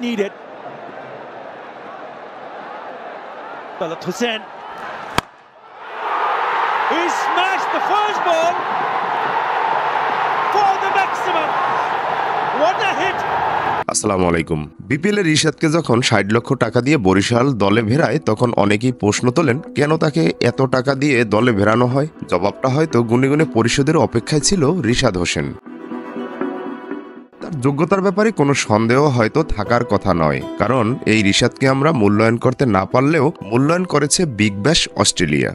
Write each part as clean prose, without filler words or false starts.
needed. Talat Hussain. He smashed the first ball for the maximum. What a hit! আসসালামু আলাইকুম। বিপিএলের রিশাদকে যখন ৬০ লক্ষ টাকা দিয়ে বরিশাল দলে ভেড়ায় তখন অনেকেই প্রশ্ন তোলেন কেন তাকে এত টাকা দিয়ে দলে ভেড়ানো হয়। জবাবটা হয়তো গুনে গুনে পরিশোধের অপেক্ষায় ছিল রিশাদ হোসেন। তার যোগ্যতার ব্যাপারে কোনো সন্দেহ হয়তো থাকার কথা নয়, কারণ এই রিশাদকে আমরা মূল্যায়ন করতে না পারলেও মূল্যায়ন করেছে বিগ ব্যাশ অস্ট্রেলিয়া।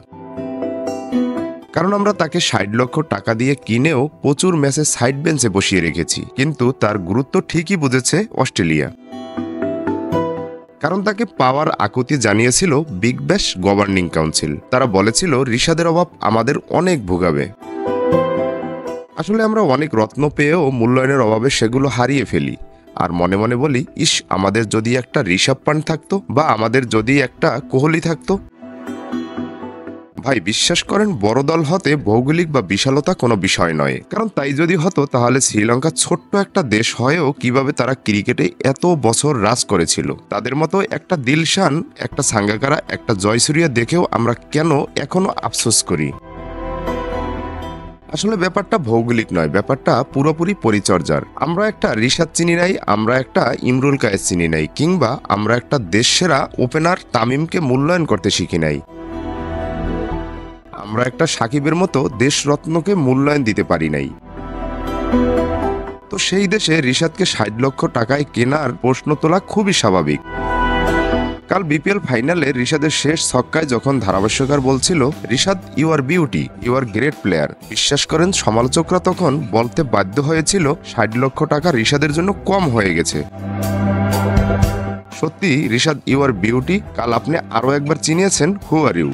কারণ আমরা তাকে ৬০ লক্ষ টাকা দিয়ে কিনেও প্রচুর ম্যাচে সাইড বেঞ্চে বসিয়ে রেখেছি, কিন্তু তার গুরুত্ব ঠিকই বুঝেছে অস্ট্রেলিয়া। কারণ তাকে পাওয়ার আকুতি জানিয়েছিল বিগ ব্যাশ গভর্নিং কাউন্সিল। তারা বলেছিল রিশাদের অভাব আমাদের অনেক ভোগাবে। আসলে আমরা অনেক রত্ন পেয়েও মূল্যায়নের অভাবে সেগুলো হারিয়ে ফেলি, আর মনে মনে বলি ইস, আমাদের যদি একটা ঋষভ পান্ট থাকতো বা আমাদের যদি একটা কোহলি থাকতো। ভাই বিশ্বাস করেন, বড় দল হতে ভৌগোলিক বা বিশালতা কোনো বিষয় নয়, কারণ তাই যদি হতো তাহলে শ্রীলঙ্কা ছোট্ট একটা দেশ হয়েও কিভাবে তারা ক্রিকেটে এত বছর রাজ করেছিল। তাদের মতো একটা দিলশান, একটা সাঙ্গাকারা, একটা জয়সূরিয়া দেখেও আমরা কেন এখনো আফসোস করি। আসলে ব্যাপারটা ভৌগোলিক নয়, ব্যাপারটা পুরোপুরি পরিচর্যার। আমরা একটা রিশাদ চিনি নাই, আমরা একটা ইমরুল কায়েস চিনি নাই, কিংবা আমরা একটা দেশসেরা ওপেনার তামিমকে মূল্যায়ন করতে শিখি নাই। আমরা একটা সাকিবের মতো দেশরত্নকে মূল্যায়ন দিতে পারি নাই। তো সেই দেশে রিশাদকে ৬০ লক্ষ টাকায় কেনার প্রশ্ন তোলা খুবই স্বাভাবিক। কাল বিপিএল ফাইনালে রিশাদের শেষ ছক্কায় যখন ধারাভাষ্যকার বলছিল Rishad you are beauty, you are great player, বিশ্বাস করেন সমালোচকরা তখন বলতে বাধ্য হয়েছিল ৬০ লক্ষ টাকা রিশাদের জন্য কম হয়ে গেছে। সত্যি রিশাদ ইউ আর বিউটি, কাল আপনি আরও একবার চিনিয়েছেন হু আর ইউ।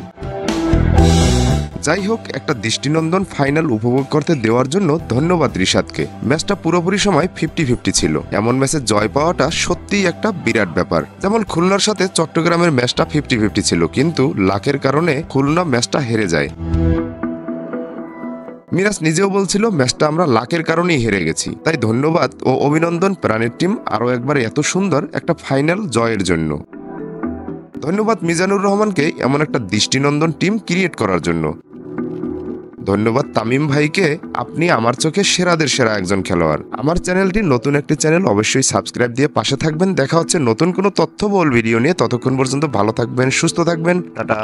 যাই হোক, একটা দৃষ্টিনন্দন ফাইনাল উপভোগ করতে দেওয়ার জন্য ধন্যবাদ রিশাদকে। ম্যাচটা পুরোপুরি সময় 50-50 ছিল। এমন ম্যাচে জয় পাওয়াটা সত্যিই একটা বিরাট ব্যাপার। যেমন খুলনার সাথে চট্টগ্রামের ম্যাচটা 50-50 ছিল, কিন্তু লাকের কারণে খুলনা ম্যাচটা হেরে যায়। মিরাজ নিজেও বলছিল ম্যাচটা আমরা লাকের কারণেই হেরে গেছি। তাই ধন্যবাদ ও অভিনন্দন প্রাণের টিম আরও একবার এত সুন্দর একটা ফাইনাল জয়ের জন্য। ধন্যবাদ মিজানুর রহমানকে এমন একটা দৃষ্টিনন্দন টিম ক্রিয়েট করার জন্য। ধন্যবাদ তামিম ভাইকে, আপনি আমার চোখে সেরাদের সেরা একজন খেলোয়াড়। আমার চ্যানেলটি নতুন একটি চ্যানেল, অবশ্যই সাবস্ক্রাইব দিয়ে পাশে থাকবেন। দেখা হচ্ছে নতুন কোনো তথ্যবহুল ভিডিও নিয়ে। ততক্ষণ পর্যন্ত ভালো থাকবেন, সুস্থ থাকবেন, টাটা।